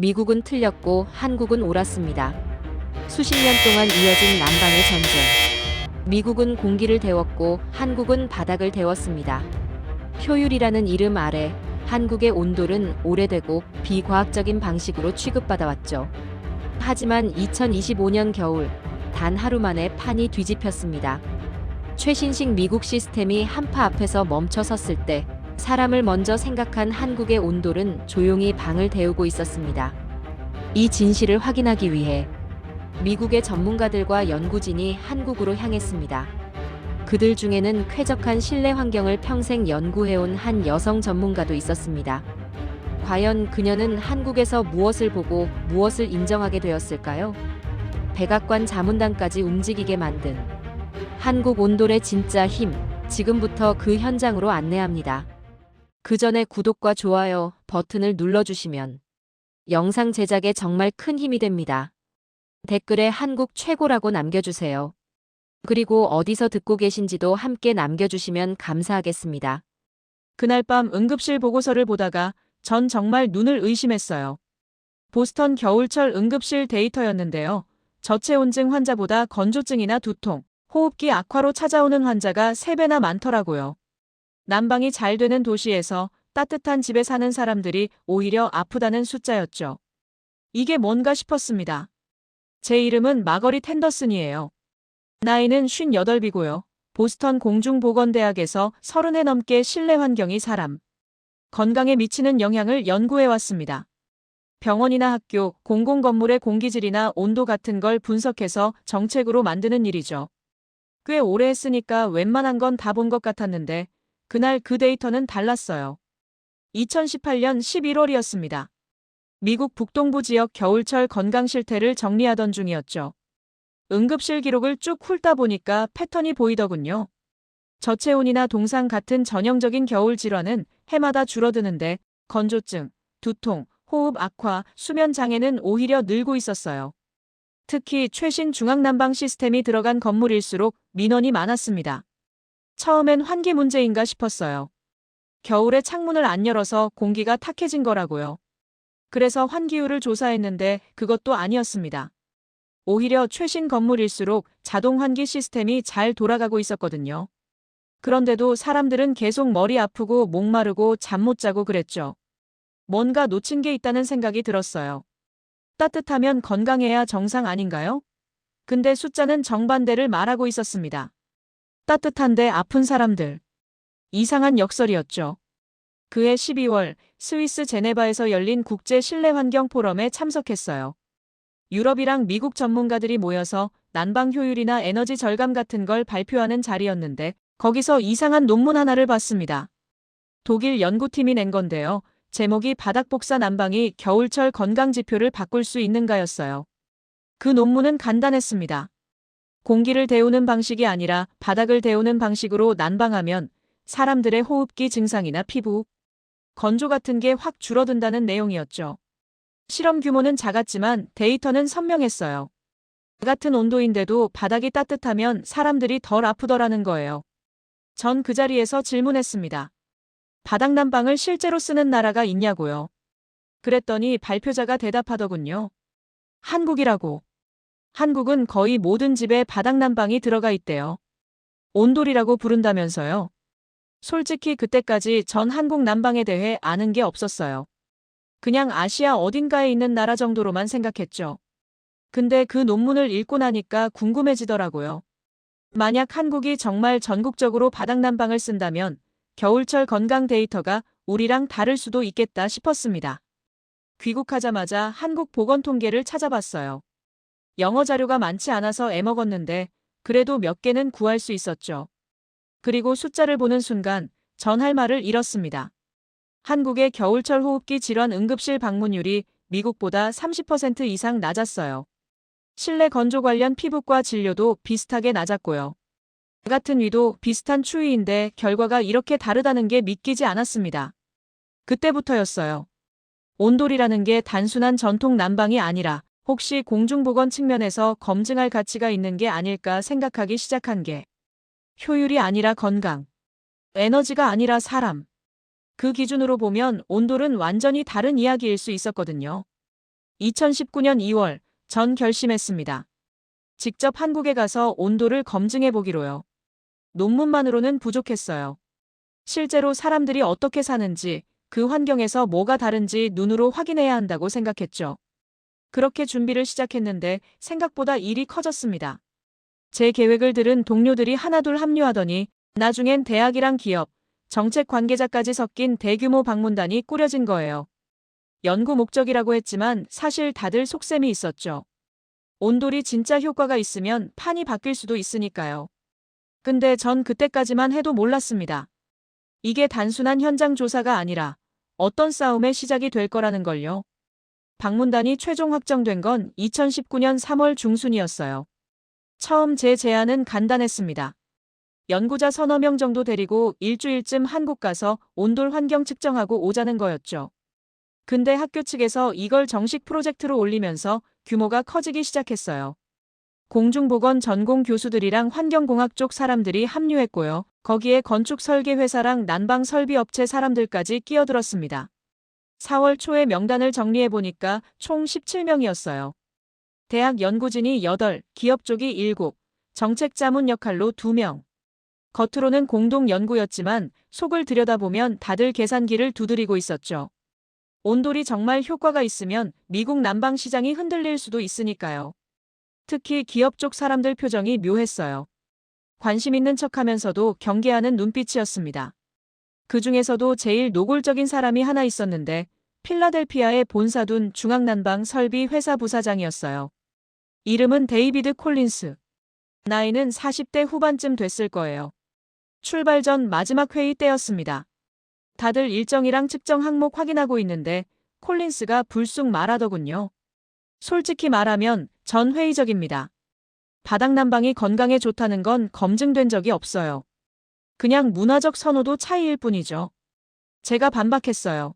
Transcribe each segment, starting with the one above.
미국은 틀렸고 한국은 옳았습니다. 수십 년 동안 이어진 남방의 전쟁. 미국은 공기를 데웠고 한국은 바닥을 데웠습니다. 효율이라는 이름 아래 한국의 온돌은 오래되고 비과학적인 방식으로 취급받아왔죠. 하지만 2025년 겨울 단 하루 만에 판이 뒤집혔습니다. 최신식 미국 시스템이 한파 앞에서 멈춰 섰을 때 사람을 먼저 생각한 한국의 온돌은 조용히 방을 데우고 있었습니다. 이 진실을 확인하기 위해 미국의 전문가들과 연구진이 한국으로 향했습니다. 그들 중에는 쾌적한 실내 환경을 평생 연구해온 한 여성 전문가도 있었습니다. 과연 그녀는 한국에서 무엇을 보고 무엇을 인정하게 되었을까요? 백악관 자문단까지 움직이게 만든 한국 온돌의 진짜 힘, 지금부터 그 현장으로 안내합니다. 그 전에 구독과 좋아요 버튼을 눌러주시면 영상 제작에 정말 큰 힘이 됩니다. 댓글에 한국 최고라고 남겨주세요. 그리고 어디서 듣고 계신지도 함께 남겨주시면 감사하겠습니다. 그날 밤 응급실 보고서를 보다가 전 정말 눈을 의심했어요. 보스턴 겨울철 응급실 데이터였는데요. 저체온증 환자보다 건조증이나 두통, 호흡기 악화로 찾아오는 환자가 3배나 많더라고요. 난방이 잘 되는 도시에서 따뜻한 집에 사는 사람들이 오히려 아프다는 숫자였죠. 이게 뭔가 싶었습니다. 제 이름은 마거리 텐더슨이에요. 나이는 58이고요. 보스턴 공중보건대학에서 30해 넘게 실내 환경이 사람 건강에 미치는 영향을 연구해왔습니다. 병원이나 학교, 공공건물의 공기질이나 온도 같은 걸 분석해서 정책으로 만드는 일이죠. 꽤 오래 했으니까 웬만한 건 다 본 것 같았는데 그날 그 데이터는 달랐어요. 2018년 11월이었습니다. 미국 북동부 지역 겨울철 건강 실태를 정리하던 중이었죠. 응급실 기록을 쭉 훑다 보니까 패턴이 보이더군요. 저체온이나 동상 같은 전형적인 겨울 질환은 해마다 줄어드는데 건조증, 두통, 호흡 악화, 수면 장애는 오히려 늘고 있었어요. 특히 최신 중앙난방 시스템이 들어간 건물일수록 민원이 많았습니다. 처음엔 환기 문제인가 싶었어요. 겨울에 창문을 안 열어서 공기가 탁해진 거라고요. 그래서 환기율을 조사했는데 그것도 아니었습니다. 오히려 최신 건물일수록 자동 환기 시스템이 잘 돌아가고 있었거든요. 그런데도 사람들은 계속 머리 아프고 목마르고 잠 못 자고 그랬죠. 뭔가 놓친 게 있다는 생각이 들었어요. 따뜻하면 건강해야 정상 아닌가요? 근데 숫자는 정반대를 말하고 있었습니다. 따뜻한데 아픈 사람들. 이상한 역설이었죠. 그해 12월 스위스 제네바에서 열린 국제 실내 환경 포럼에 참석했어요. 유럽이랑 미국 전문가들이 모여서 난방 효율이나 에너지 절감 같은 걸 발표하는 자리였는데 거기서 이상한 논문 하나를 봤습니다. 독일 연구팀이 낸 건데요. 제목이 바닥복사 난방이 겨울철 건강 지표를 바꿀 수 있는가였어요. 그 논문은 간단했습니다. 공기를 데우는 방식이 아니라 바닥을 데우는 방식으로 난방하면 사람들의 호흡기 증상이나 피부, 건조 같은 게 확 줄어든다는 내용이었죠. 실험 규모는 작았지만 데이터는 선명했어요. 같은 온도인데도 바닥이 따뜻하면 사람들이 덜 아프더라는 거예요. 전 그 자리에서 질문했습니다. 바닥 난방을 실제로 쓰는 나라가 있냐고요. 그랬더니 발표자가 대답하더군요. 한국이라고. 한국은 거의 모든 집에 바닥 난방이 들어가 있대요. 온돌이라고 부른다면서요. 솔직히 그때까지 전 한국 난방에 대해 아는 게 없었어요. 그냥 아시아 어딘가에 있는 나라 정도로만 생각했죠. 근데 그 논문을 읽고 나니까 궁금해지더라고요. 만약 한국이 정말 전국적으로 바닥 난방을 쓴다면 겨울철 건강 데이터가 우리랑 다를 수도 있겠다 싶었습니다. 귀국하자마자 한국 보건 통계를 찾아봤어요. 영어 자료가 많지 않아서 애먹었는데 그래도 몇 개는 구할 수 있었죠. 그리고 숫자를 보는 순간 전 할 말을 잃었습니다. 한국의 겨울철 호흡기 질환 응급실 방문율이 미국보다 30% 이상 낮았어요. 실내 건조 관련 피부과 진료도 비슷하게 낮았고요. 같은 위도 비슷한 추위인데 결과가 이렇게 다르다는 게 믿기지 않았습니다. 그때부터였어요. 온돌이라는 게 단순한 전통 난방이 아니라 혹시 공중보건 측면에서 검증할 가치가 있는 게 아닐까 생각하기 시작한 게 효율이 아니라 건강, 에너지가 아니라 사람. 그 기준으로 보면 온돌은 완전히 다른 이야기일 수 있었거든요. 2019년 2월 전 결심했습니다. 직접 한국에 가서 온도를 검증해 보기로요. 논문만으로는 부족했어요. 실제로 사람들이 어떻게 사는지, 그 환경에서 뭐가 다른지 눈으로 확인해야 한다고 생각했죠. 그렇게 준비를 시작했는데 생각보다 일이 커졌습니다. 제 계획을 들은 동료들이 하나둘 합류하더니 나중엔 대학이랑 기업, 정책 관계자까지 섞인 대규모 방문단이 꾸려진 거예요. 연구 목적이라고 했지만 사실 다들 속셈이 있었죠. 온돌이 진짜 효과가 있으면 판이 바뀔 수도 있으니까요. 근데 전 그때까지만 해도 몰랐습니다. 이게 단순한 현장 조사가 아니라 어떤 싸움의 시작이 될 거라는 걸요. 방문단이 최종 확정된 건 2019년 3월 중순이었어요. 처음 제 제안은 간단했습니다. 연구자 서너 명 정도 데리고 일주일쯤 한국 가서 온돌 환경 측정하고 오자는 거였죠. 근데 학교 측에서 이걸 정식 프로젝트로 올리면서 규모가 커지기 시작했어요. 공중보건 전공 교수들이랑 환경공학 쪽 사람들이 합류했고요. 거기에 건축 설계 회사랑 난방 설비 업체 사람들까지 끼어들었습니다. 4월 초에 명단을 정리해보니까 총 17명이었어요. 대학 연구진이 8, 기업 쪽이 7, 정책 자문 역할로 2명. 겉으로는 공동 연구였지만 속을 들여다보면 다들 계산기를 두드리고 있었죠. 온돌이 정말 효과가 있으면 미국 난방 시장이 흔들릴 수도 있으니까요. 특히 기업 쪽 사람들 표정이 묘했어요. 관심 있는 척하면서도 경계하는 눈빛이었습니다. 그 중에서도 제일 노골적인 사람이 하나 있었는데 필라델피아에 본사 둔 중앙난방 설비 회사 부사장이었어요. 이름은 데이비드 콜린스. 나이는 40대 후반쯤 됐을 거예요. 출발 전 마지막 회의 때였습니다. 다들 일정이랑 측정 항목 확인하고 있는데 콜린스가 불쑥 말하더군요. 솔직히 말하면 전 회의적입니다. 바닥난방이 건강에 좋다는 건 검증된 적이 없어요. 그냥 문화적 선호도 차이일 뿐이죠. 제가 반박했어요.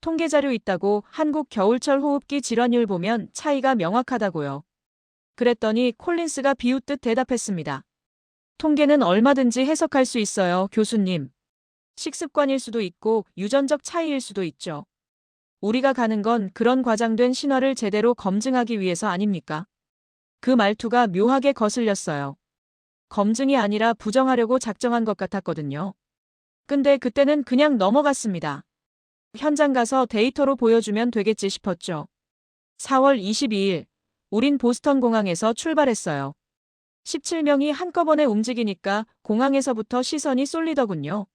통계자료 있다고 한국 겨울철 호흡기 질환율 보면 차이가 명확하다고요. 그랬더니 콜린스가 비웃듯 대답했습니다. 통계는 얼마든지 해석할 수 있어요, 교수님. 식습관일 수도 있고 유전적 차이일 수도 있죠. 우리가 가는 건 그런 과장된 신화를 제대로 검증하기 위해서 아닙니까? 그 말투가 묘하게 거슬렸어요. 검증이 아니라 부정하려고 작정한 것 같았거든요. 근데 그때는 그냥 넘어갔습니다. 현장 가서 데이터로 보여주면 되겠지 싶었죠. 4월 22일, 우린 보스턴 공항에서 출발했어요. 17명이 한꺼번에 움직이니까 공항에서부터 시선이 쏠리더군요.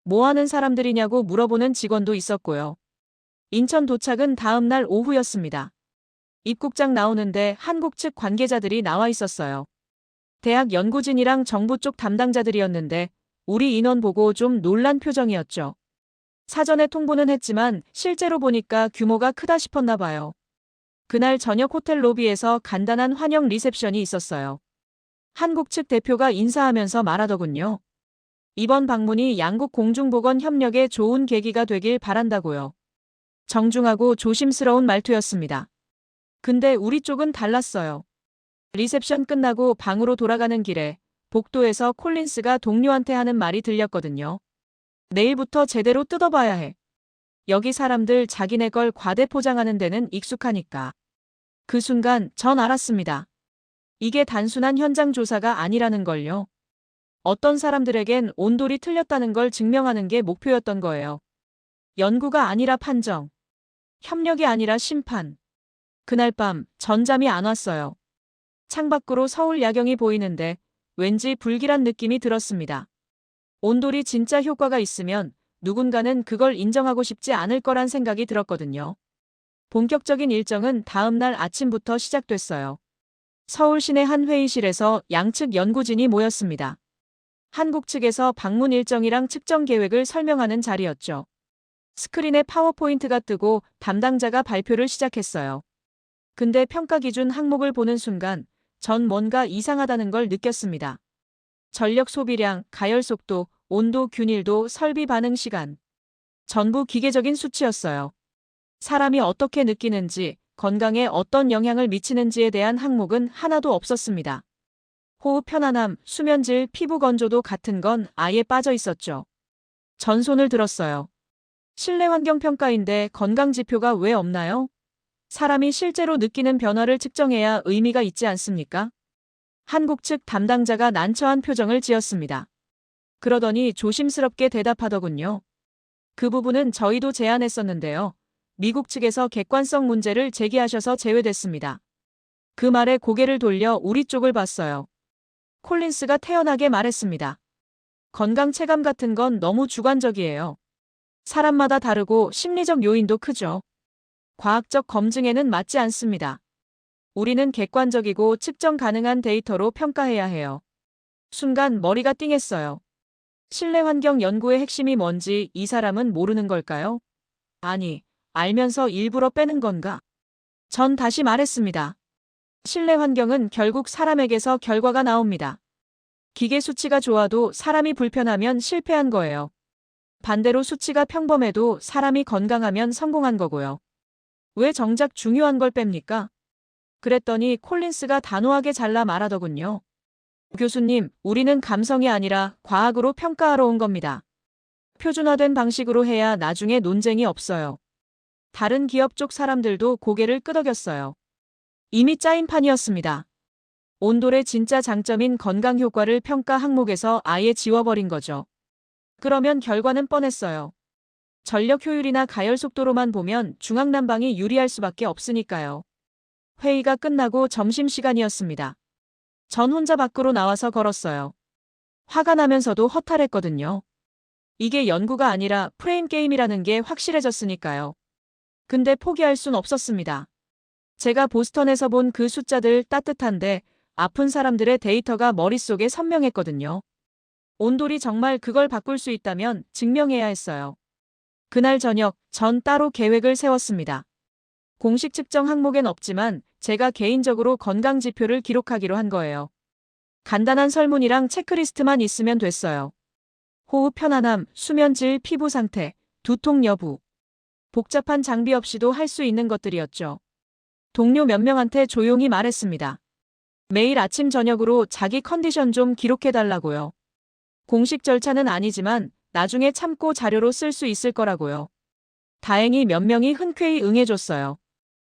뭐 하는 사람들이냐고 물어보는 직원도 있었고요. 인천 도착은 다음 날 오후였습니다. 입국장 나오는데 한국 측 관계자들이 나와 있었어요. 대학 연구진이랑 정부 쪽 담당자들이었는데 우리 인원 보고 좀 놀란 표정이었죠. 사전에 통보는 했지만 실제로 보니까 규모가 크다 싶었나 봐요. 그날 저녁 호텔 로비에서 간단한 환영 리셉션이 있었어요. 한국 측 대표가 인사하면서 말하더군요. 이번 방문이 양국 공중보건 협력에 좋은 계기가 되길 바란다고요. 정중하고 조심스러운 말투였습니다. 근데 우리 쪽은 달랐어요. 리셉션 끝나고 방으로 돌아가는 길에 복도에서 콜린스가 동료한테 하는 말이 들렸거든요. 내일부터 제대로 뜯어봐야 해. 여기 사람들 자기네 걸 과대 포장하는 데는 익숙하니까. 그 순간 전 알았습니다. 이게 단순한 현장 조사가 아니라는 걸요. 어떤 사람들에겐 온돌이 틀렸다는 걸 증명하는 게 목표였던 거예요. 연구가 아니라 판정. 협력이 아니라 심판. 그날 밤 전 잠이 안 왔어요. 창밖으로 서울 야경이 보이는데 왠지 불길한 느낌이 들었습니다. 온돌이 진짜 효과가 있으면 누군가는 그걸 인정하고 싶지 않을 거란 생각이 들었거든요. 본격적인 일정은 다음 날 아침부터 시작됐어요. 서울 시내 한 회의실에서 양측 연구진이 모였습니다. 한국 측에서 방문 일정이랑 측정 계획을 설명하는 자리였죠. 스크린에 파워포인트가 뜨고 담당자가 발표를 시작했어요. 근데 평가 기준 항목을 보는 순간 전 뭔가 이상하다는 걸 느꼈습니다. 전력 소비량, 가열 속도, 온도 균일도, 설비 반응 시간. 전부 기계적인 수치였어요. 사람이 어떻게 느끼는지, 건강에 어떤 영향을 미치는지에 대한 항목은 하나도 없었습니다. 호흡 편안함, 수면질, 피부 건조도 같은 건 아예 빠져 있었죠. 전 손을 들었어요. 실내 환경 평가인데 건강 지표가 왜 없나요? 사람이 실제로 느끼는 변화를 측정해야 의미가 있지 않습니까? 한국 측 담당자가 난처한 표정을 지었습니다. 그러더니 조심스럽게 대답하더군요. 그 부분은 저희도 제안했었는데요. 미국 측에서 객관성 문제를 제기하셔서 제외됐습니다. 그 말에 고개를 돌려 우리 쪽을 봤어요. 콜린스가 태연하게 말했습니다. 건강 체감 같은 건 너무 주관적이에요. 사람마다 다르고 심리적 요인도 크죠. 과학적 검증에는 맞지 않습니다. 우리는 객관적이고 측정 가능한 데이터로 평가해야 해요. 순간 머리가 띵했어요. 실내 환경 연구의 핵심이 뭔지 이 사람은 모르는 걸까요? 아니, 알면서 일부러 빼는 건가? 전 다시 말했습니다. 실내 환경은 결국 사람에게서 결과가 나옵니다. 기계 수치가 좋아도 사람이 불편하면 실패한 거예요. 반대로 수치가 평범해도 사람이 건강하면 성공한 거고요. 왜 정작 중요한 걸 뺍니까? 그랬더니 콜린스가 단호하게 잘라 말하더군요. 교수님, 우리는 감성이 아니라 과학으로 평가하러 온 겁니다. 표준화된 방식으로 해야 나중에 논쟁이 없어요. 다른 기업 쪽 사람들도 고개를 끄덕였어요. 이미 짜인 판이었습니다. 온돌의 진짜 장점인 건강 효과를 평가 항목에서 아예 지워버린 거죠. 그러면 결과는 뻔했어요. 전력 효율이나 가열 속도로만 보면 중앙난방이 유리할 수밖에 없으니까요. 회의가 끝나고 점심시간이었습니다. 전 혼자 밖으로 나와서 걸었어요. 화가 나면서도 허탈했거든요. 이게 연구가 아니라 프레임 게임이라는 게 확실해졌으니까요. 근데 포기할 순 없었습니다. 제가 보스턴에서 본 그 숫자들 따뜻한데 아픈 사람들의 데이터가 머릿속에 선명했거든요. 온돌이 정말 그걸 바꿀 수 있다면 증명해야 했어요. 그날 저녁 전 따로 계획을 세웠습니다. 공식 측정 항목엔 없지만 제가 개인적으로 건강 지표를 기록하기로 한 거예요. 간단한 설문이랑 체크리스트만 있으면 됐어요. 호흡 편안함, 수면 질, 피부 상태, 두통 여부. 복잡한 장비 없이도 할 수 있는 것들이었죠. 동료 몇 명한테 조용히 말했습니다. 매일 아침 저녁으로 자기 컨디션 좀 기록해달라고요. 공식 절차는 아니지만 나중에 참고 자료로 쓸 수 있을 거라고요. 다행히 몇 명이 흔쾌히 응해줬어요.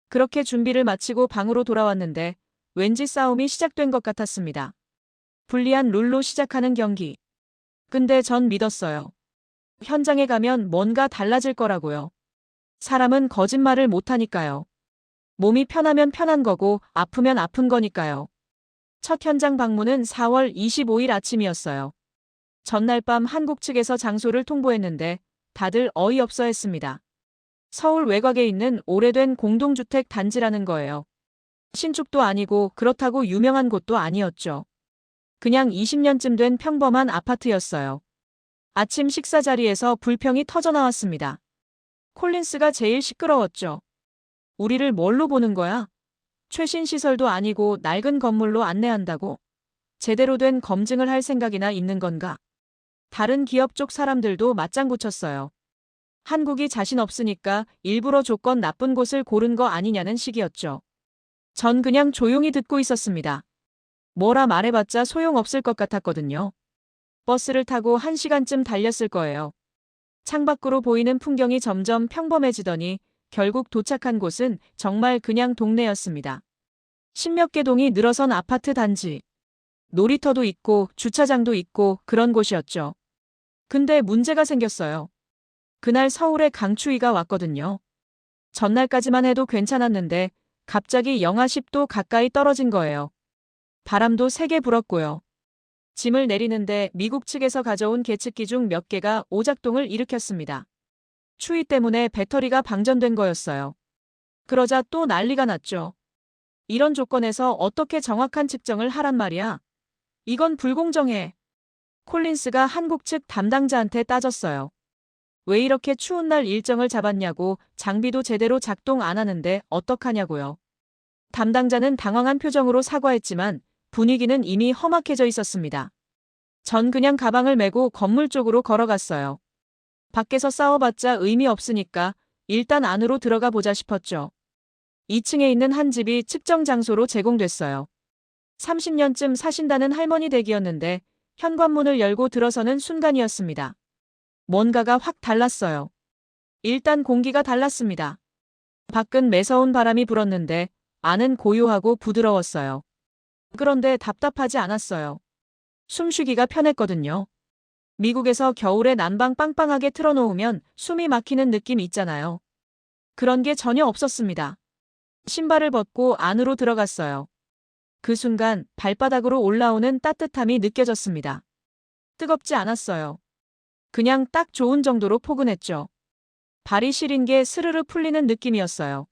그렇게 준비를 마치고 방으로 돌아왔는데 왠지 싸움이 시작된 것 같았습니다. 불리한 룰로 시작하는 경기. 근데 전 믿었어요. 현장에 가면 뭔가 달라질 거라고요. 사람은 거짓말을 못하니까요. 몸이 편하면 편한 거고 아프면 아픈 거니까요. 첫 현장 방문은 4월 25일 아침이었어요. 전날 밤 한국 측에서 장소를 통보했는데 다들 어이없어 했습니다. 서울 외곽에 있는 오래된 공동주택 단지라는 거예요. 신축도 아니고 그렇다고 유명한 곳도 아니었죠. 그냥 20년쯤 된 평범한 아파트였어요. 아침 식사 자리에서 불평이 터져나왔습니다. 콜린스가 제일 시끄러웠죠. 우리를 뭘로 보는 거야? 최신 시설도 아니고 낡은 건물로 안내한다고? 제대로 된 검증을 할 생각이나 있는 건가? 다른 기업 쪽 사람들도 맞장구 쳤어요. 한국이 자신 없으니까 일부러 조건 나쁜 곳을 고른 거 아니냐는 식이었죠. 전 그냥 조용히 듣고 있었습니다. 뭐라 말해봤자 소용없을 것 같았거든요. 버스를 타고 1시간쯤 달렸을 거예요. 창밖으로 보이는 풍경이 점점 평범해지더니 결국 도착한 곳은 정말 그냥 동네였습니다. 십몇 개 동이 늘어선 아파트 단지. 놀이터도 있고 주차장도 있고 그런 곳이었죠. 근데 문제가 생겼어요. 그날 서울에 강추위가 왔거든요. 전날까지만 해도 괜찮았는데 갑자기 영하 10도 가까이 떨어진 거예요. 바람도 세게 불었고요. 짐을 내리는데 미국 측에서 가져온 계측기 중 몇 개가 오작동을 일으켰습니다. 추위 때문에 배터리가 방전된 거였어요. 그러자 또 난리가 났죠. 이런 조건에서 어떻게 정확한 측정을 하란 말이야? 이건 불공정해. 콜린스가 한국 측 담당자한테 따졌어요. 왜 이렇게 추운 날 일정을 잡았냐고, 장비도 제대로 작동 안 하는데 어떡하냐고요. 담당자는 당황한 표정으로 사과했지만 분위기는 이미 험악해져 있었습니다. 전 그냥 가방을 메고 건물 쪽으로 걸어갔어요. 밖에서 싸워봤자 의미 없으니까 일단 안으로 들어가 보자 싶었죠. 2층에 있는 한 집이 측정 장소로 제공됐어요. 30년쯤 사신다는 할머니 댁이었는데 현관문을 열고 들어서는 순간이었습니다. 뭔가가 확 달랐어요. 일단 공기가 달랐습니다. 밖은 매서운 바람이 불었는데 안은 고요하고 부드러웠어요. 그런데 답답하지 않았어요. 숨쉬기가 편했거든요. 미국에서 겨울에 난방 빵빵하게 틀어놓으면 숨이 막히는 느낌 있잖아요. 그런 게 전혀 없었습니다. 신발을 벗고 안으로 들어갔어요. 그 순간 발바닥으로 올라오는 따뜻함이 느껴졌습니다. 뜨겁지 않았어요. 그냥 딱 좋은 정도로 포근했죠. 발이 시린 게 스르르 풀리는 느낌이었어요.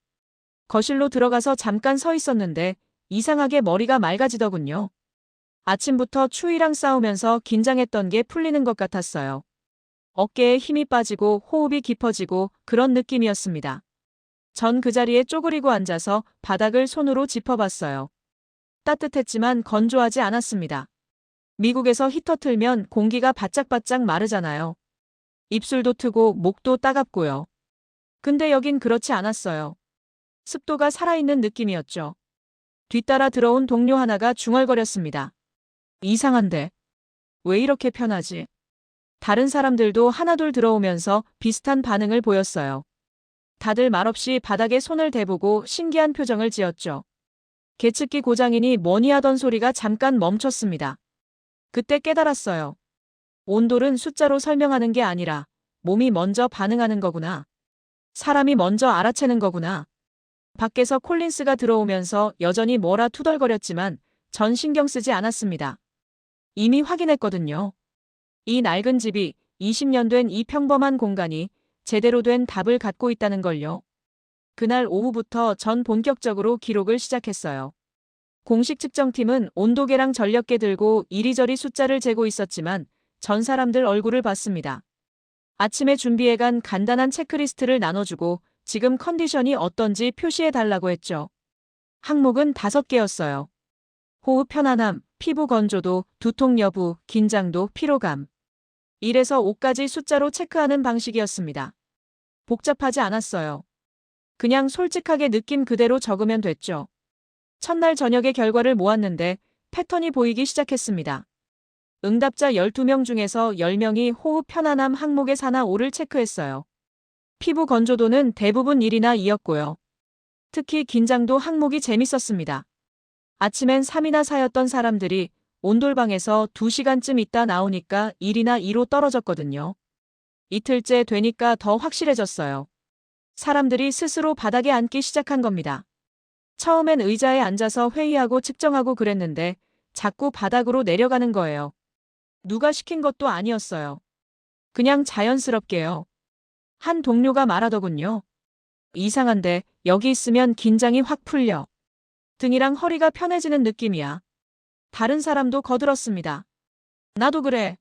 거실로 들어가서 잠깐 서 있었는데 이상하게 머리가 맑아지더군요. 아침부터 추위랑 싸우면서 긴장했던 게 풀리는 것 같았어요. 어깨에 힘이 빠지고 호흡이 깊어지고 그런 느낌이었습니다. 전 그 자리에 쪼그리고 앉아서 바닥을 손으로 짚어봤어요. 따뜻했지만 건조하지 않았습니다. 미국에서 히터 틀면 공기가 바짝바짝 마르잖아요. 입술도 트고 목도 따갑고요. 근데 여긴 그렇지 않았어요. 습도가 살아있는 느낌이었죠. 뒤따라 들어온 동료 하나가 중얼거렸습니다. 이상한데? 왜 이렇게 편하지? 다른 사람들도 하나둘 들어오면서 비슷한 반응을 보였어요. 다들 말없이 바닥에 손을 대보고 신기한 표정을 지었죠. 계측기 고장이니 뭐니 하던 소리가 잠깐 멈췄습니다. 그때 깨달았어요. 온도는 숫자로 설명하는 게 아니라 몸이 먼저 반응하는 거구나. 사람이 먼저 알아채는 거구나. 밖에서 콜린스가 들어오면서 여전히 뭐라 투덜거렸지만 전 신경 쓰지 않았습니다. 이미 확인했거든요. 이 낡은 집이 20년 된 이 평범한 공간이 제대로 된 답을 갖고 있다는 걸요. 그날 오후부터 전 본격적으로 기록을 시작했어요. 공식 측정팀은 온도계랑 전력계 들고 이리저리 숫자를 재고 있었지만 전 사람들 얼굴을 봤습니다. 아침에 준비해간 간단한 체크리스트를 나눠주고 지금 컨디션이 어떤지 표시해달라고 했죠. 항목은 5개였어요. 호흡 편안함, 피부 건조도, 두통 여부, 긴장도, 피로감. 1에서 5까지 숫자로 체크하는 방식이었습니다. 복잡하지 않았어요. 그냥 솔직하게 느낌 그대로 적으면 됐죠. 첫날 저녁에 결과를 모았는데 패턴이 보이기 시작했습니다. 응답자 12명 중에서 10명이 호흡 편안함 항목의 4나 5를 체크했어요. 피부 건조도는 대부분 1이나 2였고요. 특히 긴장도 항목이 재밌었습니다. 아침엔 3이나 4였던 사람들이 온돌방에서 2시간쯤 있다 나오니까 1이나 2로 떨어졌거든요. 이틀째 되니까 더 확실해졌어요. 사람들이 스스로 바닥에 앉기 시작한 겁니다. 처음엔 의자에 앉아서 회의하고 측정하고 그랬는데 자꾸 바닥으로 내려가는 거예요. 누가 시킨 것도 아니었어요. 그냥 자연스럽게요. 한 동료가 말하더군요. 이상한데 여기 있으면 긴장이 확 풀려. 등이랑 허리가 편해지는 느낌이야. 다른 사람도 거들었습니다. 나도 그래.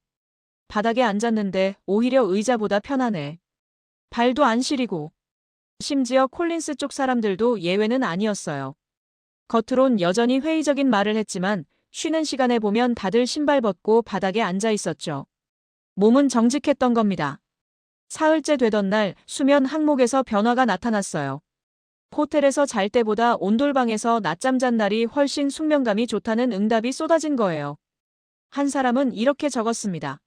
바닥에 앉았는데 오히려 의자보다 편하네. 발도 안 시리고. 심지어 콜린스 쪽 사람들도 예외는 아니었어요. 겉으론 여전히 회의적인 말을 했지만 쉬는 시간에 보면 다들 신발 벗고 바닥에 앉아 있었죠. 몸은 정직했던 겁니다. 사흘째 되던 날 수면 항목에서 변화가 나타났어요. 호텔에서 잘 때보다 온돌방에서 낮잠 잔 날이 훨씬 숙면감이 좋다는 응답이 쏟아진 거예요. 한 사람은 이렇게 적었습니다.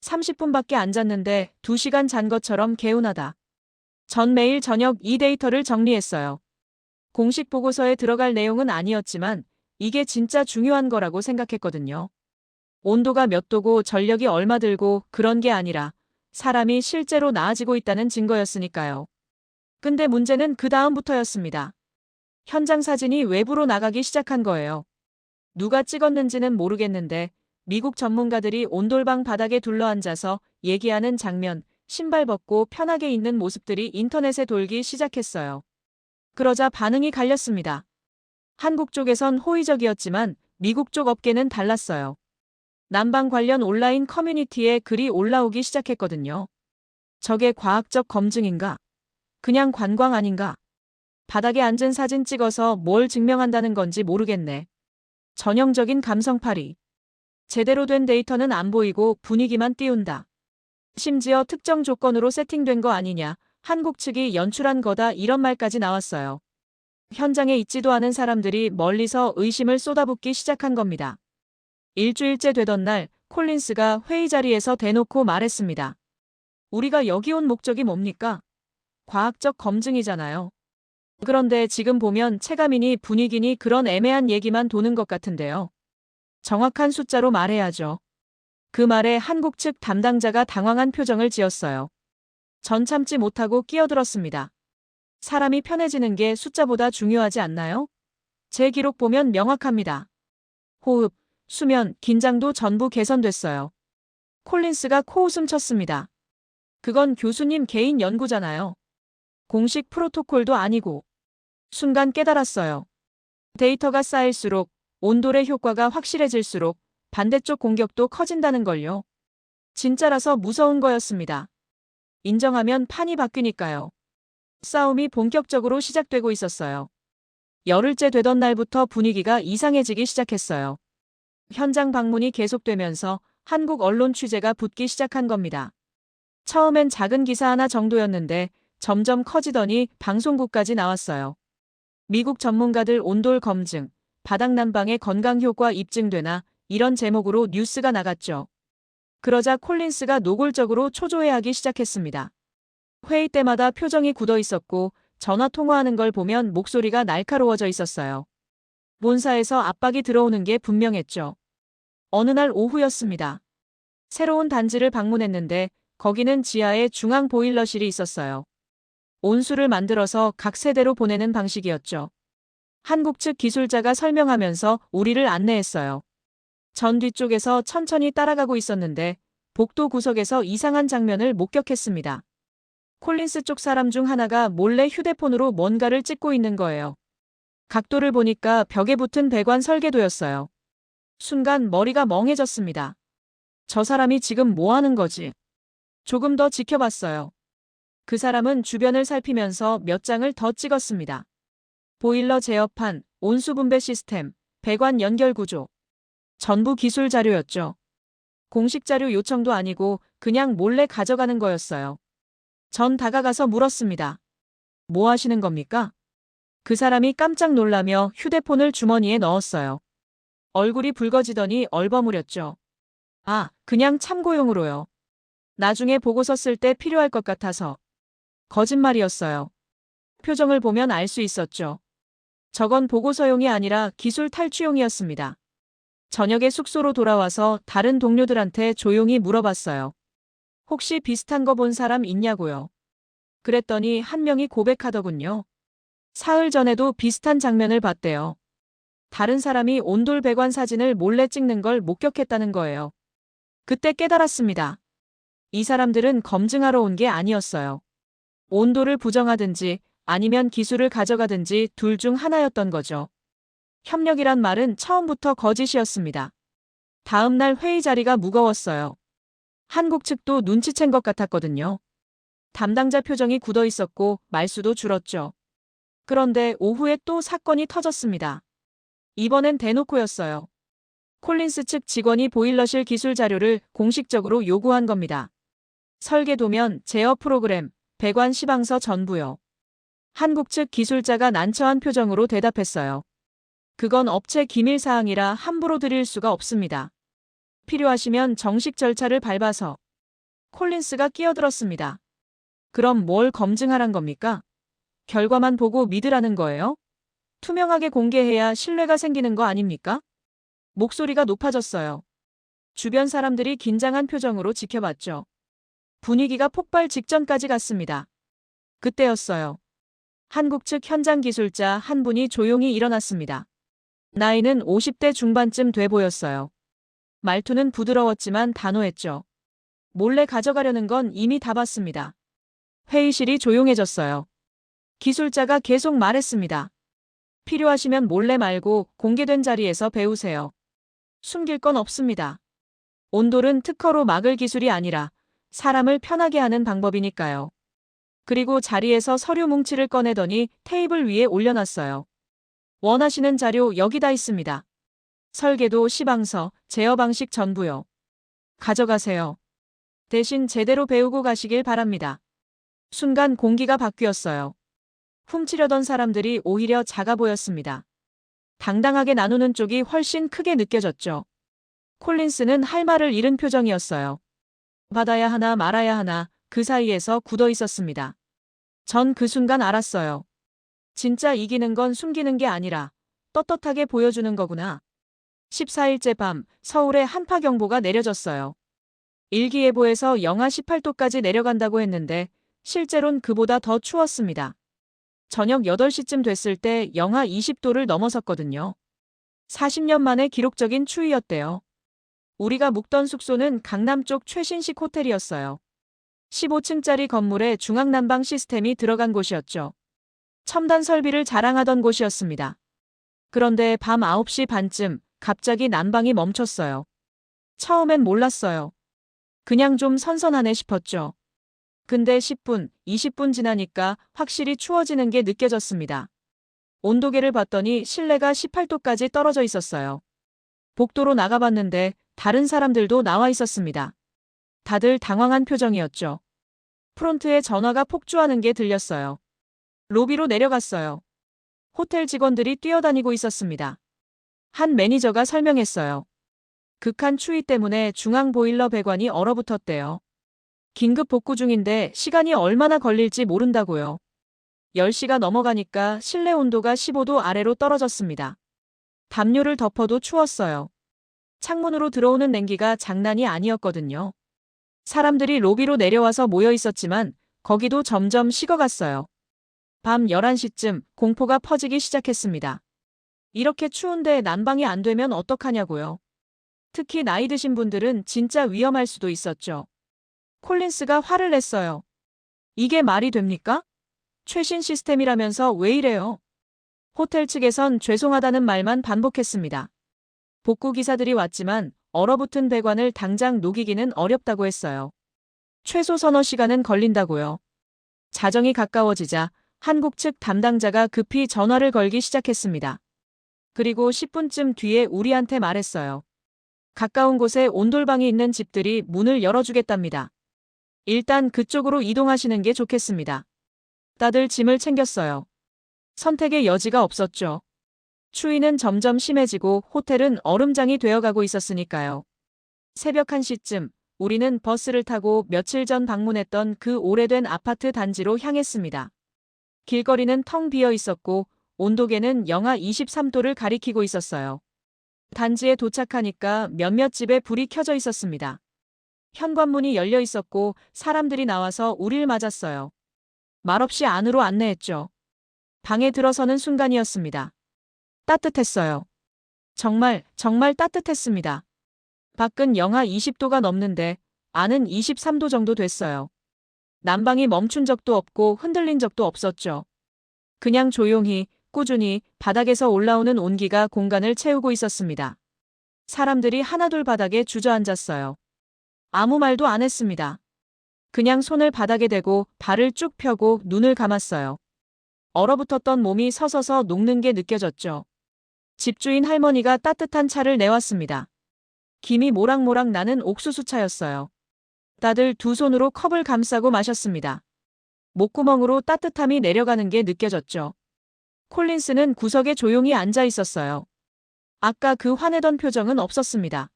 30분밖에 안 잤는데 2시간 잔 것처럼 개운하다. 전 매일 저녁 이 데이터를 정리했어요. 공식 보고서에 들어갈 내용은 아니었지만 이게 진짜 중요한 거라고 생각했거든요. 온도가 몇 도고 전력이 얼마 들고 그런 게 아니라 사람이 실제로 나아지고 있다는 증거였으니까요. 근데 문제는 그 다음부터였습니다. 현장 사진이 외부로 나가기 시작한 거예요. 누가 찍었는지는 모르겠는데 미국 전문가들이 온돌방 바닥에 둘러앉아서 얘기하는 장면, 신발 벗고 편하게 있는 모습들이 인터넷에 돌기 시작했어요. 그러자 반응이 갈렸습니다. 한국 쪽에선 호의적이었지만 미국 쪽 업계는 달랐어요. 난방 관련 온라인 커뮤니티에 글이 올라오기 시작했거든요. 저게 과학적 검증인가? 그냥 관광 아닌가? 바닥에 앉은 사진 찍어서 뭘 증명한다는 건지 모르겠네. 전형적인 감성팔이. 제대로 된 데이터는 안 보이고 분위기만 띄운다. 심지어 특정 조건으로 세팅된 거 아니냐, 한국 측이 연출한 거다 이런 말까지 나왔어요. 현장에 있지도 않은 사람들이 멀리서 의심을 쏟아붓기 시작한 겁니다. 일주일째 되던 날 콜린스가 회의 자리에서 대놓고 말했습니다. 우리가 여기 온 목적이 뭡니까? 과학적 검증이잖아요. 그런데 지금 보면 체감이니 분위기니 그런 애매한 얘기만 도는 것 같은데요. 정확한 숫자로 말해야죠. 그 말에 한국 측 담당자가 당황한 표정을 지었어요. 전 참지 못하고 끼어들었습니다. 사람이 편해지는 게 숫자보다 중요하지 않나요? 제 기록 보면 명확합니다. 호흡, 수면, 긴장도 전부 개선됐어요. 콜린스가 코웃음 쳤습니다. 그건 교수님 개인 연구잖아요. 공식 프로토콜도 아니고. 순간 깨달았어요. 데이터가 쌓일수록 온돌의 효과가 확실해질수록 반대쪽 공격도 커진다는 걸요. 진짜라서 무서운 거였습니다. 인정하면 판이 바뀌니까요. 싸움이 본격적으로 시작되고 있었어요. 열흘째 되던 날부터 분위기가 이상해지기 시작했어요. 현장 방문이 계속되면서 한국 언론 취재가 붙기 시작한 겁니다. 처음엔 작은 기사 하나 정도였는데 점점 커지더니 방송국까지 나왔어요. 미국 전문가들 온돌 검증, 바닥 난방의 건강 효과 입증되나 이런 제목으로 뉴스가 나갔죠. 그러자 콜린스가 노골적으로 초조해하기 시작했습니다. 회의 때마다 표정이 굳어 있었고 전화 통화하는 걸 보면 목소리가 날카로워져 있었어요. 본사에서 압박이 들어오는 게 분명했죠. 어느 날 오후였습니다. 새로운 단지를 방문했는데 거기는 지하에 중앙 보일러실이 있었어요. 온수를 만들어서 각 세대로 보내는 방식이었죠. 한국 측 기술자가 설명하면서 우리를 안내했어요. 전 뒤쪽에서 천천히 따라가고 있었는데 복도 구석에서 이상한 장면을 목격했습니다. 콜린스 쪽 사람 중 하나가 몰래 휴대폰으로 뭔가를 찍고 있는 거예요. 각도를 보니까 벽에 붙은 배관 설계도였어요. 순간 머리가 멍해졌습니다. 저 사람이 지금 뭐 하는 거지? 조금 더 지켜봤어요. 그 사람은 주변을 살피면서 몇 장을 더 찍었습니다. 보일러 제어판, 온수 분배 시스템, 배관 연결 구조. 전부 기술 자료였죠. 공식 자료 요청도 아니고 그냥 몰래 가져가는 거였어요. 전 다가가서 물었습니다. 뭐 하시는 겁니까? 그 사람이 깜짝 놀라며 휴대폰을 주머니에 넣었어요. 얼굴이 붉어지더니 얼버무렸죠. 아, 그냥 참고용으로요. 나중에 보고서 쓸 때 필요할 것 같아서. 거짓말이었어요. 표정을 보면 알 수 있었죠. 저건 보고서용이 아니라 기술 탈취용이었습니다. 저녁에 숙소로 돌아와서 다른 동료들한테 조용히 물어봤어요. 혹시 비슷한 거 본 사람 있냐고요. 그랬더니 한 명이 고백하더군요. 사흘 전에도 비슷한 장면을 봤대요. 다른 사람이 온돌 배관 사진을 몰래 찍는 걸 목격했다는 거예요. 그때 깨달았습니다. 이 사람들은 검증하러 온 게 아니었어요. 온도를 부정하든지 아니면 기술을 가져가든지 둘 중 하나였던 거죠. 협력이란 말은 처음부터 거짓이었습니다. 다음 날 회의 자리가 무거웠어요. 한국 측도 눈치챈 것 같았거든요. 담당자 표정이 굳어 있었고 말수도 줄었죠. 그런데 오후에 또 사건이 터졌습니다. 이번엔 대놓고였어요. 콜린스 측 직원이 보일러실 기술 자료를 공식적으로 요구한 겁니다. 설계도면, 제어 프로그램, 배관 시방서 전부요. 한국 측 기술자가 난처한 표정으로 대답했어요. 그건 업체 기밀 사항이라 함부로 드릴 수가 없습니다. 필요하시면 정식 절차를 밟아서. 콜린스가 끼어들었습니다. 그럼 뭘 검증하란 겁니까? 결과만 보고 믿으라는 거예요? 투명하게 공개해야 신뢰가 생기는 거 아닙니까? 목소리가 높아졌어요. 주변 사람들이 긴장한 표정으로 지켜봤죠. 분위기가 폭발 직전까지 갔습니다. 그때였어요. 한국 측 현장 기술자 한 분이 조용히 일어났습니다. 나이는 50대 중반쯤 돼 보였어요. 말투는 부드러웠지만 단호했죠. 몰래 가져가려는 건 이미 다 봤습니다. 회의실이 조용해졌어요. 기술자가 계속 말했습니다. 필요하시면 몰래 말고 공개된 자리에서 배우세요. 숨길 건 없습니다. 온돌은 특허로 막을 기술이 아니라 사람을 편하게 하는 방법이니까요. 그리고 자리에서 서류 뭉치를 꺼내더니 테이블 위에 올려놨어요. 원하시는 자료 여기다 있습니다. 설계도, 시방서, 제어 방식 전부요. 가져가세요. 대신 제대로 배우고 가시길 바랍니다. 순간 공기가 바뀌었어요. 훔치려던 사람들이 오히려 작아 보였습니다. 당당하게 나누는 쪽이 훨씬 크게 느껴졌죠. 콜린스는 할 말을 잃은 표정이었어요. 받아야 하나 말아야 하나 그 사이에서 굳어 있었습니다. 전 그 순간 알았어요. 진짜 이기는 건 숨기는 게 아니라 떳떳하게 보여주는 거구나. 14일째 밤 서울에 한파경보가 내려졌어요. 일기예보에서 영하 18도까지 내려간다고 했는데 실제론 그보다 더 추웠습니다. 저녁 8시쯤 됐을 때 영하 20도를 넘어섰거든요. 40년 만에 기록적인 추위였대요. 우리가 묵던 숙소는 강남 쪽 최신식 호텔이었어요. 15층짜리 건물에 중앙난방 시스템이 들어간 곳이었죠. 첨단 설비를 자랑하던 곳이었습니다. 그런데 밤 9시 반쯤 갑자기 난방이 멈췄어요. 처음엔 몰랐어요. 그냥 좀 선선하네 싶었죠. 근데 10분, 20분 지나니까 확실히 추워지는 게 느껴졌습니다. 온도계를 봤더니 실내가 18도까지 떨어져 있었어요. 복도로 나가봤는데 다른 사람들도 나와 있었습니다. 다들 당황한 표정이었죠. 프론트에 전화가 폭주하는 게 들렸어요. 로비로 내려갔어요. 호텔 직원들이 뛰어다니고 있었습니다. 한 매니저가 설명했어요. 극한 추위 때문에 중앙 보일러 배관이 얼어붙었대요. 긴급 복구 중인데 시간이 얼마나 걸릴지 모른다고요. 10시가 넘어가니까 실내 온도가 15도 아래로 떨어졌습니다. 담요를 덮어도 추웠어요. 창문으로 들어오는 냉기가 장난이 아니었거든요. 사람들이 로비로 내려와서 모여 있었지만 거기도 점점 식어갔어요. 밤 11시쯤 공포가 퍼지기 시작했습니다. 이렇게 추운데 난방이 안 되면 어떡하냐고요. 특히 나이 드신 분들은 진짜 위험할 수도 있었죠. 콜린스가 화를 냈어요. 이게 말이 됩니까? 최신 시스템이라면서 왜 이래요? 호텔 측에선 죄송하다는 말만 반복했습니다. 복구 기사들이 왔지만 얼어붙은 배관을 당장 녹이기는 어렵다고 했어요. 최소 서너 시간은 걸린다고요. 자정이 가까워지자 한국 측 담당자가 급히 전화를 걸기 시작했습니다. 그리고 10분쯤 뒤에 우리한테 말했어요. 가까운 곳에 온돌방이 있는 집들이 문을 열어주겠답니다. 일단 그쪽으로 이동하시는 게 좋겠습니다. 다들 짐을 챙겼어요. 선택의 여지가 없었죠. 추위는 점점 심해지고 호텔은 얼음장이 되어가고 있었으니까요. 새벽 1시쯤 우리는 버스를 타고 며칠 전 방문했던 그 오래된 아파트 단지로 향했습니다. 길거리는 텅 비어 있었고 온도계는 영하 23도를 가리키고 있었어요. 단지에 도착하니까 몇몇 집에 불이 켜져 있었습니다. 현관문이 열려 있었고 사람들이 나와서 우릴 맞았어요. 말없이 안으로 안내했죠. 방에 들어서는 순간이었습니다. 따뜻했어요. 정말 따뜻했습니다. 밖은 영하 20도가 넘는데 안은 23도 정도 됐어요. 난방이 멈춘 적도 없고 흔들린 적도 없었죠. 그냥 조용히, 꾸준히 바닥에서 올라오는 온기가 공간을 채우고 있었습니다. 사람들이 하나둘 바닥에 주저앉았어요. 아무 말도 안 했습니다. 그냥 손을 바닥에 대고 발을 쭉 펴고 눈을 감았어요. 얼어붙었던 몸이 서서서 녹는 게 느껴졌죠. 집주인 할머니가 따뜻한 차를 내왔습니다. 김이 모락모락 나는 옥수수차였어요. 다들 두 손으로 컵을 감싸고 마셨습니다. 목구멍으로 따뜻함이 내려가는 게 느껴졌죠. 콜린스는 구석에 조용히 앉아 있었어요. 아까 그 화내던 표정은 없었습니다.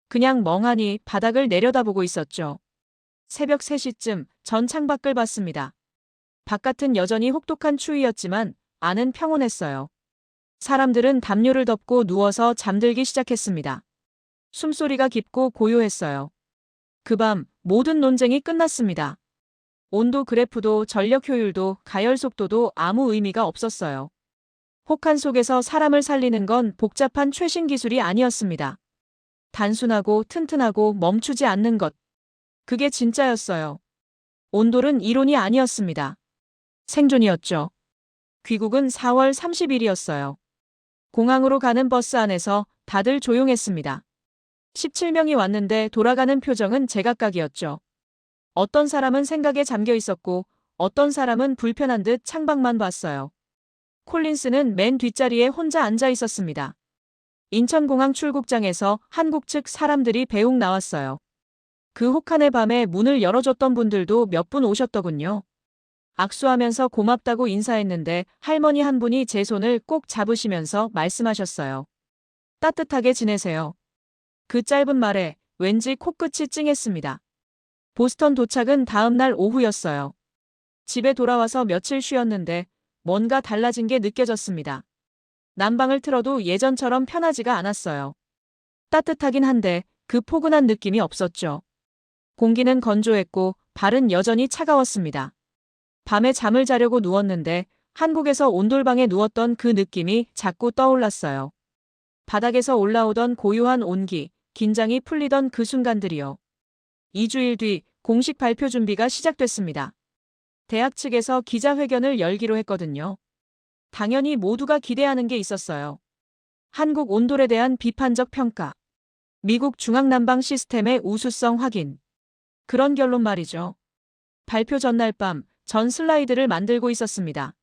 그냥 멍하니 바닥을 내려다보고 있었죠. 새벽 3시쯤 전 창밖을 봤습니다. 바깥은 여전히 혹독한 추위였지만 안은 평온했어요. 사람들은 담요를 덮고 누워서 잠들기 시작했습니다. 숨소리가 깊고 고요했어요. 그 밤 모든 논쟁이 끝났습니다. 온도 그래프도 전력 효율도 가열 속도도 아무 의미가 없었어요. 혹한 속에서 사람을 살리는 건 복잡한 최신 기술이 아니었습니다. 단순하고 튼튼하고 멈추지 않는 것. 그게 진짜였어요. 온돌은 이론이 아니었습니다. 생존이었죠. 귀국은 4월 30일이었어요. 공항으로 가는 버스 안에서 다들 조용했습니다. 17명이 왔는데 돌아가는 표정은 제각각이었죠. 어떤 사람은 생각에 잠겨 있었고 어떤 사람은 불편한 듯 창밖만 봤어요. 콜린스는 맨 뒷자리에 혼자 앉아 있었습니다. 인천공항 출국장에서 한국 측 사람들이 배웅 나왔어요. 그 혹한의 밤에 문을 열어줬던 분들도 몇 분 오셨더군요. 악수하면서 고맙다고 인사했는데 할머니 한 분이 제 손을 꼭 잡으시면서 말씀하셨어요. 따뜻하게 지내세요. 그 짧은 말에 왠지 코끝이 찡했습니다. 보스턴 도착은 다음 날 오후였어요. 집에 돌아와서 며칠 쉬었는데 뭔가 달라진 게 느껴졌습니다. 난방을 틀어도 예전처럼 편하지가 않았어요. 따뜻하긴 한데 그 포근한 느낌이 없었죠. 공기는 건조했고 발은 여전히 차가웠습니다. 밤에 잠을 자려고 누웠는데 한국에서 온돌방에 누웠던 그 느낌이 자꾸 떠올랐어요. 바닥에서 올라오던 고요한 온기, 긴장이 풀리던 그 순간들이요. 2주일 뒤 공식 발표 준비가 시작됐습니다. 대학 측에서 기자회견을 열기로 했거든요. 당연히 모두가 기대하는 게 있었어요. 한국 온돌에 대한 비판적 평가. 미국 중앙난방 시스템의 우수성 확인. 그런 결론 말이죠. 발표 전날 밤 전 슬라이드를 만들고 있었습니다.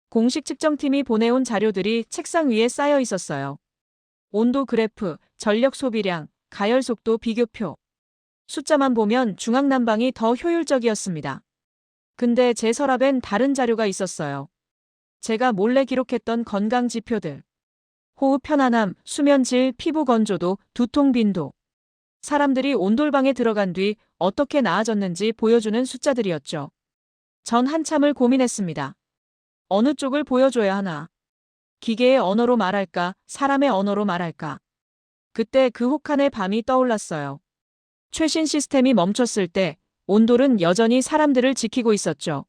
공식 측정팀이 보내온 자료들이 책상 위에 쌓여 있었어요. 온도 그래프, 전력 소비량, 가열 속도 비교표. 숫자만 보면 중앙난방이 더 효율적이었습니다. 근데 제 서랍엔 다른 자료가 있었어요. 제가 몰래 기록했던 건강 지표들. 호흡 편안함, 수면 질, 피부 건조도, 두통 빈도. 사람들이 온돌방에 들어간 뒤 어떻게 나아졌는지 보여주는 숫자들이었죠. 전 한참을 고민했습니다. 어느 쪽을 보여줘야 하나? 기계의 언어로 말할까, 사람의 언어로 말할까? 그때 그 혹한의 밤이 떠올랐어요. 최신 시스템이 멈췄을 때 온돌은 여전히 사람들을 지키고 있었죠.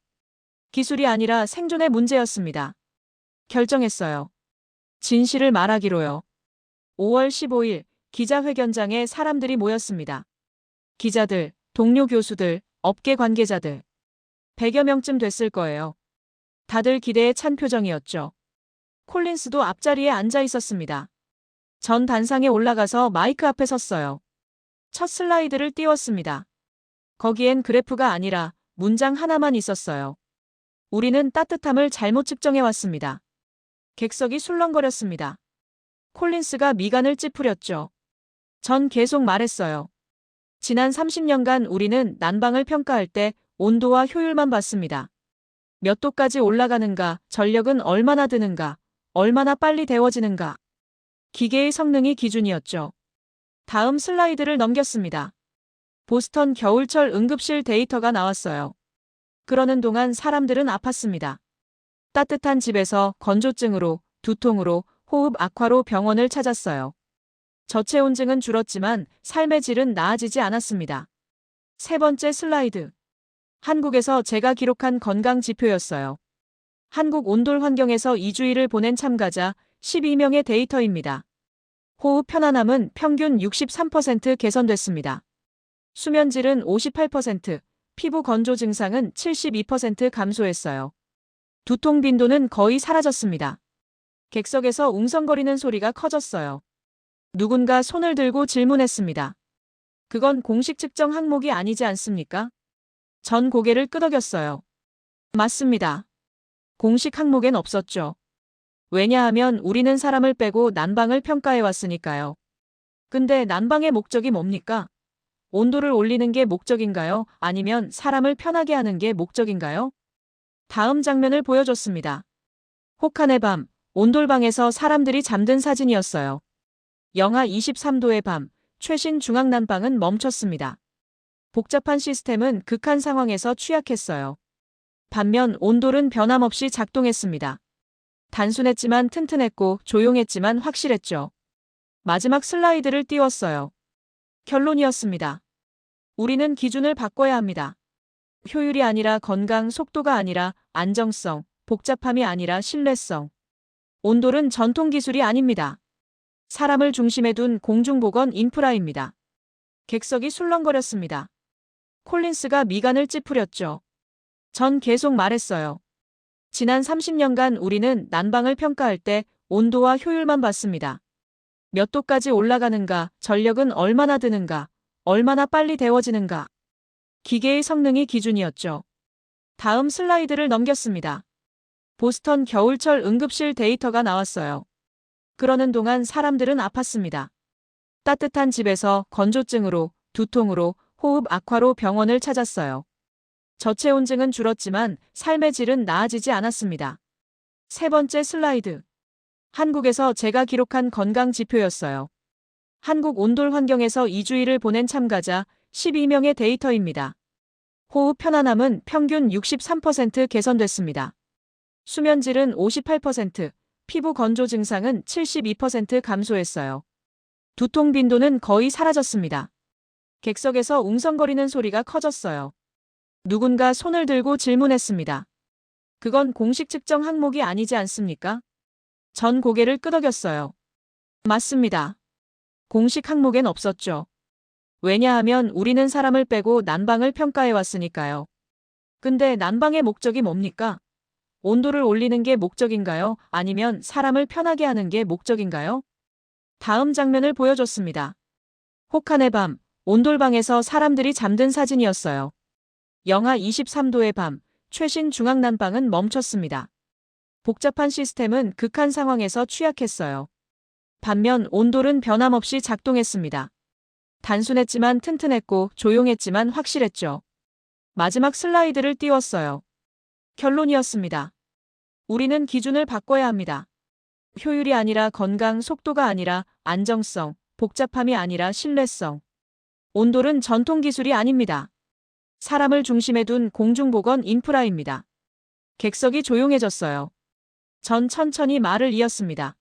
기술이 아니라 생존의 문제였습니다. 결정했어요. 진실을 말하기로요. 5월 15일 기자회견장에 사람들이 모였습니다. 기자들, 동료 교수들, 업계 관계자들. 100여 명쯤 됐을 거예요. 다들 기대에 찬 표정이었죠. 콜린스도 앞자리에 앉아 있었습니다. 전 단상에 올라가서 마이크 앞에 섰어요. 첫 슬라이드를 띄웠습니다. 거기엔 그래프가 아니라 문장 하나만 있었어요. 우리는 따뜻함을 잘못 측정해 왔습니다. 객석이 술렁거렸습니다. 콜린스가 미간을 찌푸렸죠. 전 계속 말했어요. 지난 30년간 우리는 난방을 평가할 때 온도와 효율만 봤습니다. 몇 도까지 올라가는가, 전력은 얼마나 드는가, 얼마나 빨리 데워지는가. 기계의 성능이 기준이었죠. 다음 슬라이드를 넘겼습니다. 보스턴 겨울철 응급실 데이터가 나왔어요. 그러는 동안 사람들은 아팠습니다. 따뜻한 집에서 건조증으로, 두통으로, 호흡 악화로 병원을 찾았어요. 저체온증은 줄었지만 삶의 질은 나아지지 않았습니다. 세 번째 슬라이드. 한국에서 제가 기록한 건강 지표였어요. 한국 온돌 환경에서 2주일을 보낸 참가자 12명의 데이터입니다. 호흡 편안함은 평균 63% 개선됐습니다. 수면질은 58%, 피부 건조 증상은 72% 감소했어요. 두통 빈도는 거의 사라졌습니다. 객석에서 웅성거리는 소리가 커졌어요. 누군가 손을 들고 질문했습니다. 그건 공식 측정 항목이 아니지 않습니까? 전 고개를 끄덕였어요. 맞습니다. 공식 항목엔 없었죠. 왜냐하면 우리는 사람을 빼고 난방을 평가해 왔으니까요. 근데 난방의 목적이 뭡니까? 온도를 올리는 게 목적인가요? 아니면 사람을 편하게 하는 게 목적인가요? 다음 장면을 보여줬습니다. 혹한의 밤, 온돌방에서 사람들이 잠든 사진이었어요. 영하 23도의 밤, 최신 중앙난방은 멈췄습니다. 복잡한 시스템은 극한 상황에서 취약했어요. 반면 온돌은 변함없이 작동했습니다. 단순했지만 튼튼했고 조용했지만 확실했죠. 마지막 슬라이드를 띄웠어요. 결론이었습니다. 우리는 기준을 바꿔야 합니다. 효율이 아니라 건강, 속도가 아니라 안정성, 복잡함이 아니라 신뢰성. 온돌은 전통 기술이 아닙니다. 사람을 중심에 둔 공중보건 인프라입니다. 객석이 술렁거렸습니다. 콜린스가 미간을 찌푸렸죠. 전 계속 말했어요. 지난 30년간 우리는 난방을 평가할 때 온도와 효율만 봤습니다. 몇 도까지 올라가는가, 전력은 얼마나 드는가, 얼마나 빨리 데워지는가. 기계의 성능이 기준이었죠. 다음 슬라이드를 넘겼습니다. 보스턴 겨울철 응급실 데이터가 나왔어요. 그러는 동안 사람들은 아팠습니다. 따뜻한 집에서 건조증으로, 두통으로, 호흡 악화로 병원을 찾았어요. 저체온증은 줄었지만 삶의 질은 나아지지 않았습니다. 세 번째 슬라이드. 한국에서 제가 기록한 건강 지표였어요. 한국 온돌 환경에서 2주일을 보낸 참가자 12명의 데이터입니다. 호흡 편안함은 평균 63% 개선됐습니다. 수면질은 58%, 피부 건조 증상은 72% 감소했어요. 두통 빈도는 거의 사라졌습니다. 객석에서 웅성거리는 소리가 커졌어요. 누군가 손을 들고 질문했습니다. 그건 공식 측정 항목이 아니지 않습니까? 전 고개를 끄덕였어요. 맞습니다. 공식 항목엔 없었죠. 왜냐하면 우리는 사람을 빼고 난방을 평가해 왔으니까요. 근데 난방의 목적이 뭡니까? 온도를 올리는 게 목적인가요? 아니면 사람을 편하게 하는 게 목적인가요? 다음 장면을 보여줬습니다. 혹한의 밤, 온돌방에서 사람들이 잠든 사진이었어요. 영하 23도의 밤, 최신 중앙난방은 멈췄습니다. 복잡한 시스템은 극한 상황에서 취약했어요. 반면 온돌은 변함없이 작동했습니다. 단순했지만 튼튼했고 조용했지만 확실했죠. 마지막 슬라이드를 띄웠어요. 결론이었습니다. 우리는 기준을 바꿔야 합니다. 효율이 아니라 건강, 속도가 아니라 안정성, 복잡함이 아니라 신뢰성. 온돌은 전통 기술이 아닙니다. 사람을 중심에 둔 공중보건 인프라입니다. 객석이 조용해졌어요. 전 천천히 말을 이었습니다.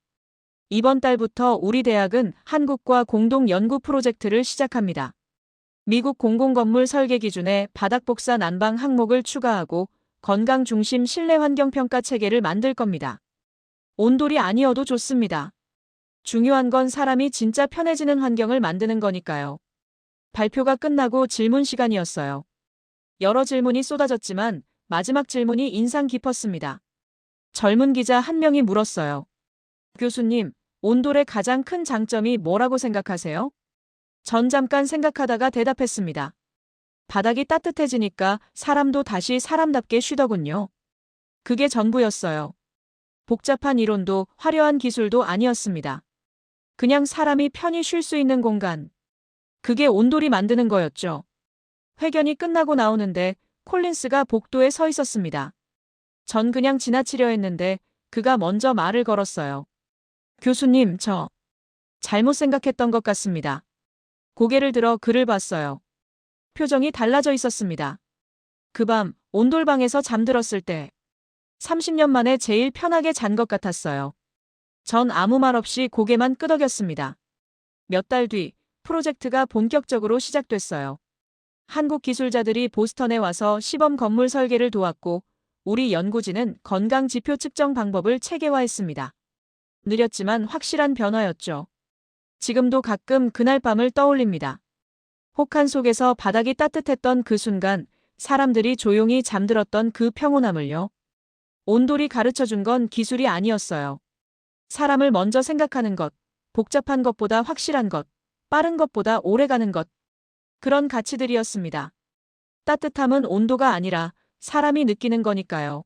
이번 달부터 우리 대학은 한국과 공동 연구 프로젝트를 시작합니다. 미국 공공건물 설계 기준에 바닥복사 난방 항목을 추가하고 건강 중심 실내 환경 평가 체계를 만들 겁니다. 온돌이 아니어도 좋습니다. 중요한 건 사람이 진짜 편해지는 환경을 만드는 거니까요. 발표가 끝나고 질문 시간이었어요. 여러 질문이 쏟아졌지만 마지막 질문이 인상 깊었습니다. 젊은 기자 한 명이 물었어요. 교수님, 온돌의 가장 큰 장점이 뭐라고 생각하세요? 전 잠깐 생각하다가 대답했습니다. 바닥이 따뜻해지니까 사람도 다시 사람답게 쉬더군요. 그게 전부였어요. 복잡한 이론도 화려한 기술도 아니었습니다. 그냥 사람이 편히 쉴 수 있는 공간. 그게 온돌이 만드는 거였죠. 회견이 끝나고 나오는데 콜린스가 복도에 서 있었습니다. 전 그냥 지나치려 했는데 그가 먼저 말을 걸었어요. 교수님, 저 잘못 생각했던 것 같습니다. 고개를 들어 그를 봤어요. 표정이 달라져 있었습니다. 그 밤 온돌방에서 잠들었을 때 30년 만에 제일 편하게 잔 것 같았어요. 전 아무 말 없이 고개만 끄덕였습니다. 몇 달 뒤 프로젝트가 본격적으로 시작됐어요. 한국 기술자들이 보스턴에 와서 시범 건물 설계를 도왔고 우리 연구진은 건강 지표 측정 방법을 체계화했습니다. 느렸지만 확실한 변화였죠. 지금도 가끔 그날 밤을 떠올립니다. 혹한 속에서 바닥이 따뜻했던 그 순간, 사람들이 조용히 잠들었던 그 평온함을요. 온돌이 가르쳐준 건 기술이 아니었어요. 사람을 먼저 생각하는 것, 복잡한 것보다 확실한 것, 빠른 것보다 오래가는 것. 그런 가치들이었습니다. 따뜻함은 온도가 아니라 사람이 느끼는 거니까요.